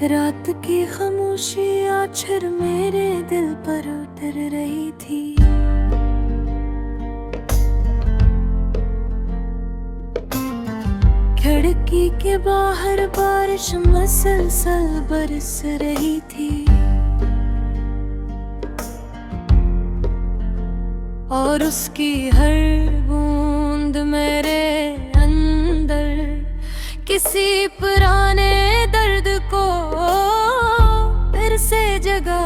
रात की खामोशी आछर मेरे दिल पर उतर रही थी। खिड़की के बाहर बारिश मसलसल बरस रही थी और उसकी हर बूंद मेरे अंदर किसी पुराने दर्द को फिर से जगा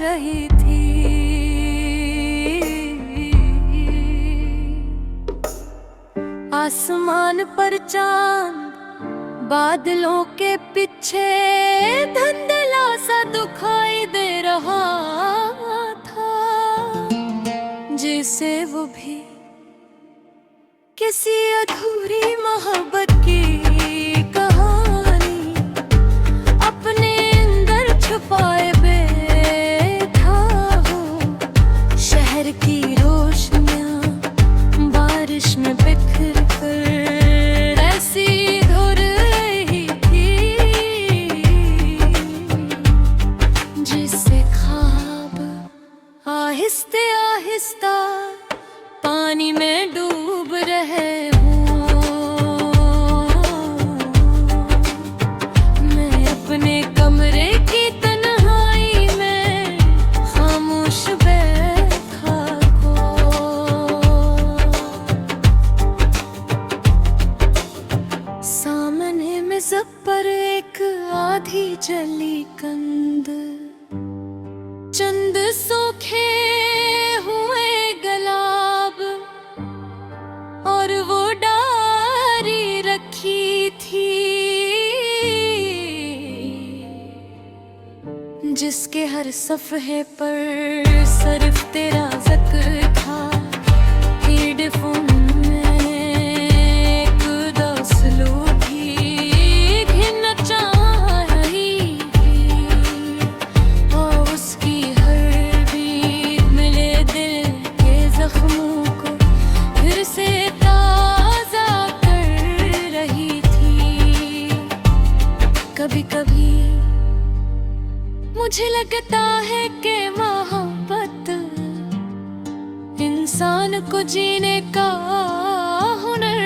रही थी। आसमान पर चांद बादलों के पीछे धुंधला सा दिखाई दे रहा था, जैसे वो भी किसी अधूरी मोहब्बत की कहानी अपने अंदर छुपाए बैठा हो। शहर की रोशनियां बारिश में बिखर कर ऐसी धुर रही थी, जिससे ख्वाब आहिस्ते आहिस्ता पानी में डूब रहे हूँ। मैं अपने कमरे की तन्हाई में खामोश बैठा को। सामने में सब पर एक आधी जली कंद, चंद सूखे हुए गुलाब और वो डायरी रखी थी, जिसके हर सफ़हे पर सिर्फ तेरा जिक्र था। हेडफोन में एक दसलू थी, घिन चाह रही थी और उसकी हर बीट मिले दिल के जख्मों को फिर से ताज़ा कर रही थी। कभी कभी मुझे लगता है कि मोहब्बत इंसान को जीने का हुनर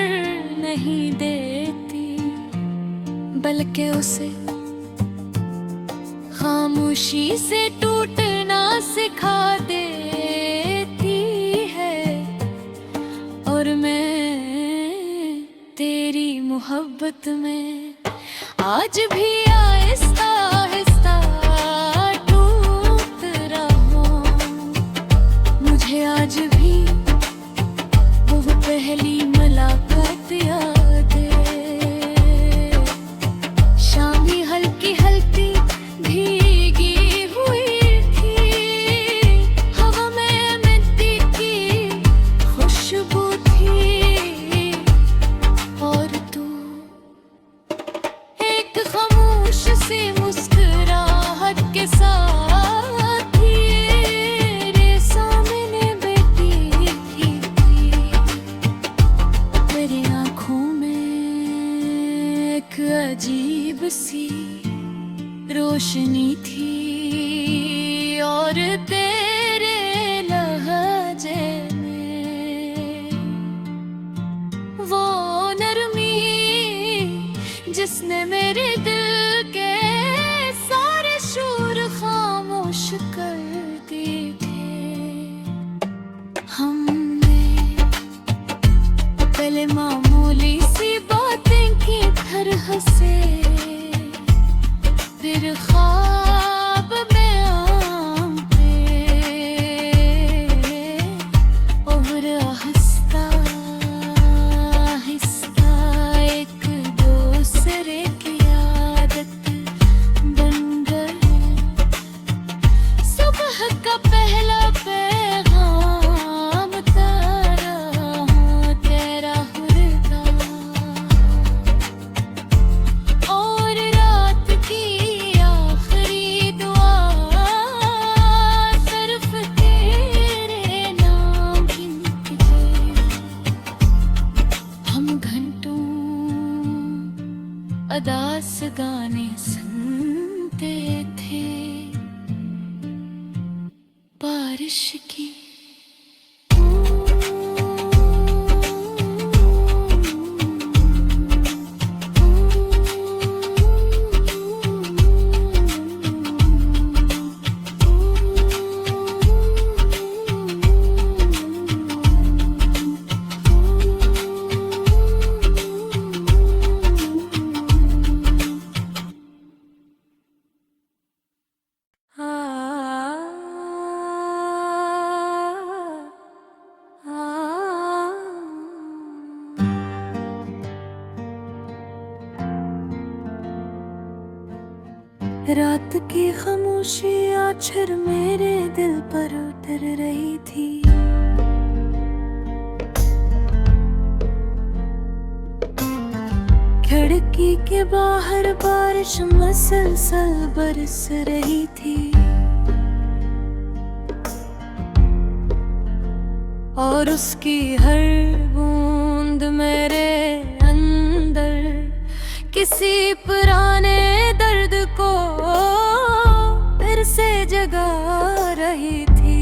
नहीं देती, बल्कि उसे खामोशी से टूटना सिखा देती है। और मैं तेरी मोहब्बत में आज भी आहिस्ता आहिस्ता टूट रहा हूँ। मुझे आज भी वो पहली मुलाकात याद है। शामी हल्की हल्की भीगी हुई थी, हवा में मिट्टी की खुशबू थी और तू एक खामोश सी मुस्कुराहट के साथ तेरे सामने बैठी थी। मेरी आँखों में एक अजीब सी रोशनी थी और तेरे लहजे में वो नरमी जिसने मेरे दिल के सारे शोर खामोश कर दिए थे। हमने पहले मामूली सी बातें की तरह से, फिर ख्वाब में आते और आहिस्ता आहिस्ता एक दूसरे की याद इश्की। रात की खामोशी आछर मेरे दिल पर उतर रही थी। खिड़की के बाहर बारिश मसलसल बरस रही थी और उसकी हर बूंद मेरे अंदर किसी पुराने दर्द को फिर से जगा रही थी।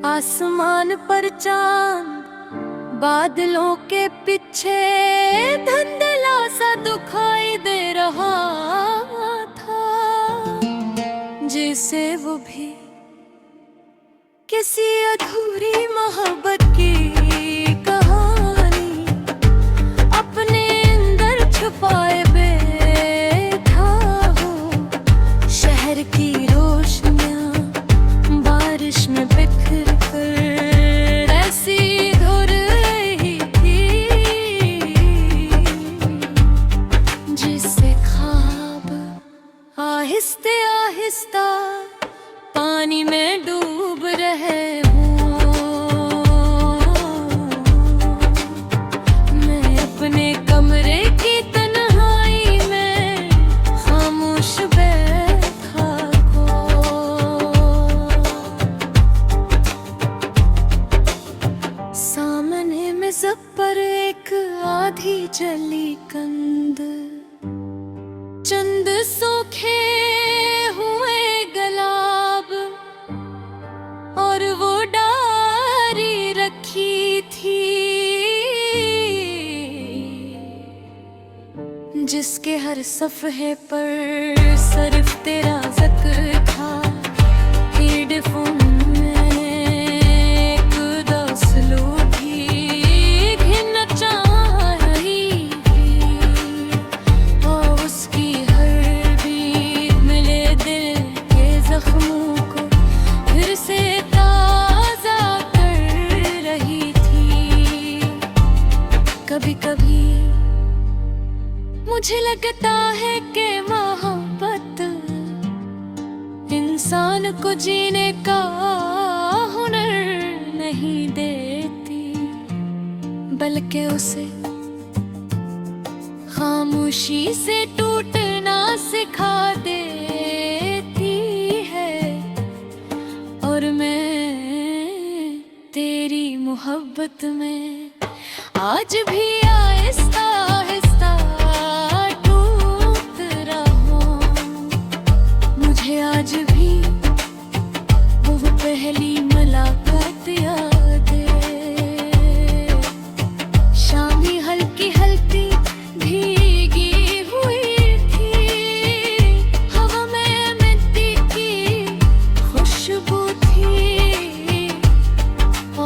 आसमान पर चांद बादलों के पीछे धुंधला सा दिखाई दे रहा था, जैसे वो भी किसी अधूरी मोहब्बत की कहानी अपने अंदर छुपाए बैठा हो। शहर की रोशनियां बारिश में बिखर कर ऐसी धुर रही थी, जिससे ख्वाब आहिस्ते आहिस्ता पानी में डूब रहे हूँ। मैं अपने कमरे की तन्हाई में खामोश बैठा को। सामने मेज़ पर एक आधी जली कंद, चंद सूखे हुए गुलाब और वो डायरी रखी थी, जिसके हर सफ़हे पर सिर्फ तेरा जिक्र था। हेडफोन में एक दसलू भी घिन चाह रही थी और उसकी हर बीत मिले दिल के जख्मों को फिर से ताज़ा कर रही थी। कभी कभी मुझे लगता है कि मोहब्बत इंसान को जीने का हुनर नहीं देती, बल्कि उसे खामोशी से टूटना सिखा देती है। और मैं तेरी मोहब्बत में आज भी आहिस्ता आहिस्ता टूट रहा हूँ। मुझे आज भी वो पहली मुलाकात याद है। शाम ही हल्की हल्की भीगी हुई थी, हवा में मिट्टी की खुशबू थी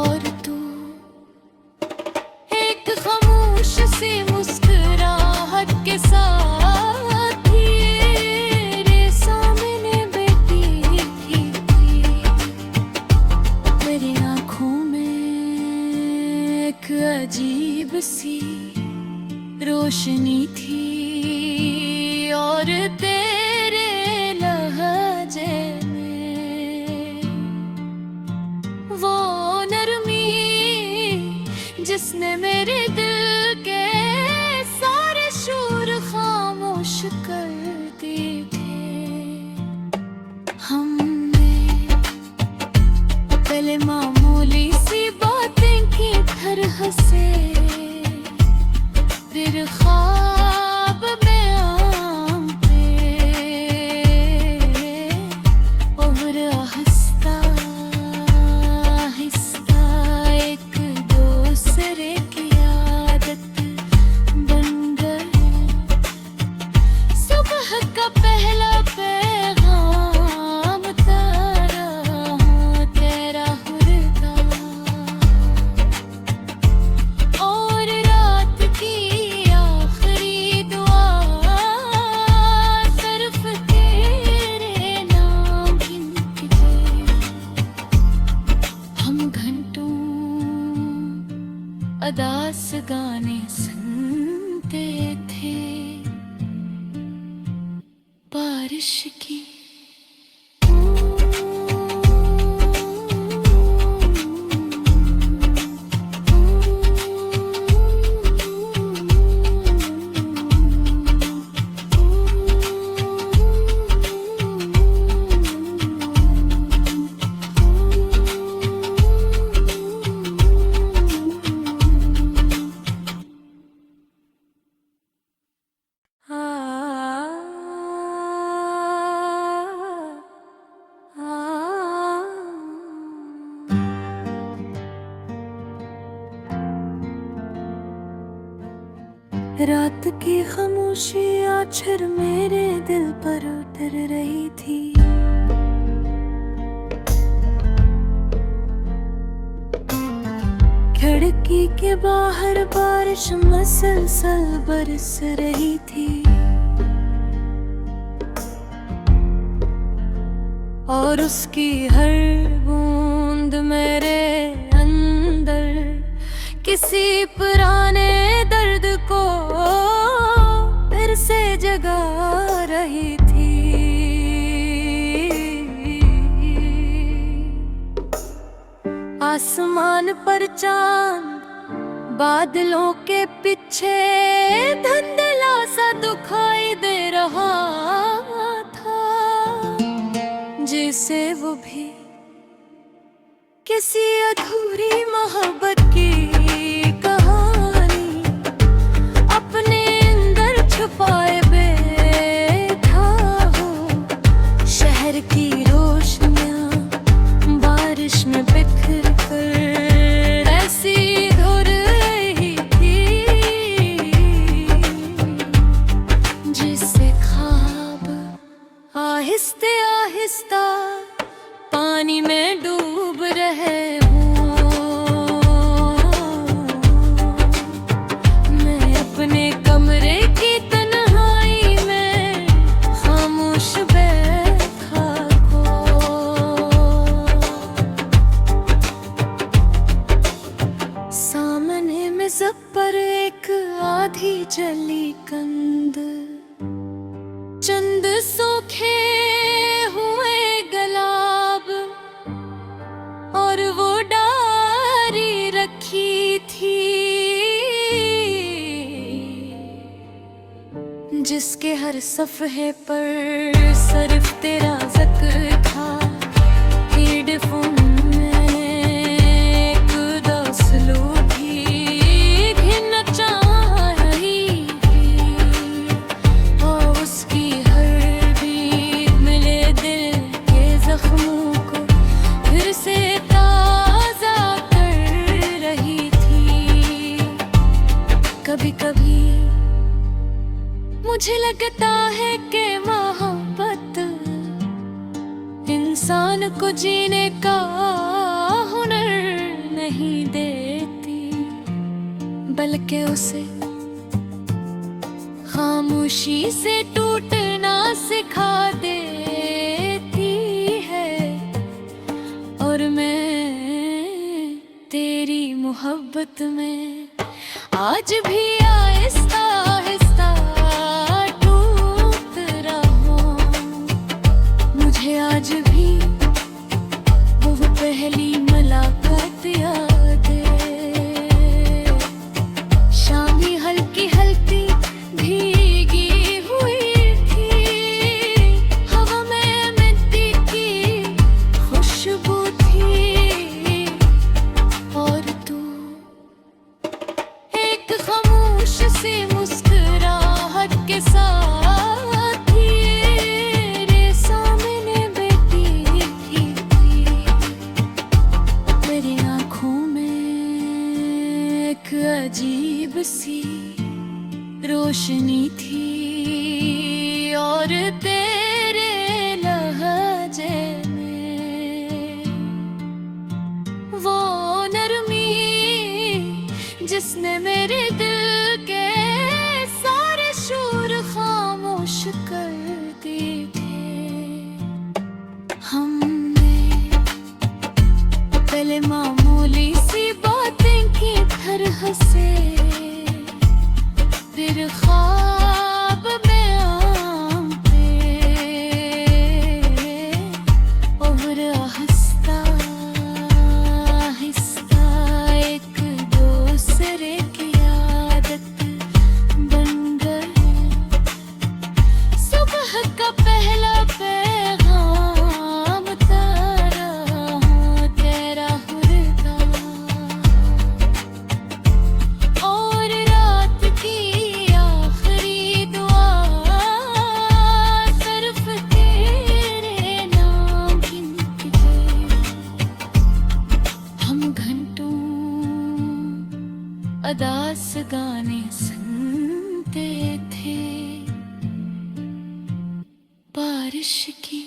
और तू एक खामोश सी मुस्कुराहट के साथ तेरे सामने बैठी थी। मेरी आँखों में एक अजीब सी रोशनी थी और तेरे लहजे में वो नरमी जिसने मेरे दिल के सारे शोर खामोश कर दिए थे। हमने पहले मामूली सी बातें की तरह से, फिर ख्वाब में आम पे बारिश की। रात की खामोशी आछर मेरे दिल पर उतर रही थी। खिड़की के बाहर बारिश मसलसल बरस रही थी और उसकी हर बूंद मेरे अंदर किसी पुराने दर्द को फिर से जगा रही थी। आसमान पर चांद बादलों के पीछे धुंधला सा दिखाई दे रहा था, जैसे वो भी किसी अधूरी मोहब्बत की कहानी अपने अंदर छुपाए बैठा हो। शहर की रोशनियां बारिश में बिखर कर ऐसी धो रही थी, जिससे ख्वाब आहिस्ते आहिस्ता पानी में डूब रहे हूँ। मैं अपने कमरे की तन्हाई में खामोश बैठा को। सामने में सब पर एक आधी जली कंद, चंद सूखे हुए गुलाब और वो डारी रखी थी जिसके हर सफ़हे पर सिर्फ तेरा जिक्र था। हेडफोन में एक दसलू भी घिन चाह रही थी और उसकी हर बीत मिले दिल के जख्मों को फिर से ताज़ा कर रही थी। कभी कभी मुझे लगता है कि मोहब्बत इंसान को जीने का हुनर नहीं देती, बल्कि उसे खामोशी से टूटना सिखा देती है। और मैं तेरी मोहब्बत में आज भी आहिस्ता आहिस्ता टूट रहा हूँ। मुझे आज भी वो पहली मुलाकात याद है। शाम ही हल्की हल्की भीगी हुई थी, हवा में मिट्टी की खुशबू थी और तू एक खामोश सी मुस्कुराहट के साथ तेरे सामने बैठी थी। मेरी आँखों में एक अजीब सी रोशनी थी और तेरे लहजे में वो नरमी जिसने मेरे दिल के सारे शोर खामोश कर दिए थे। हमने पहले मामूली सी बातें की तरह से, फिर ख्वाब में आम पे इश्की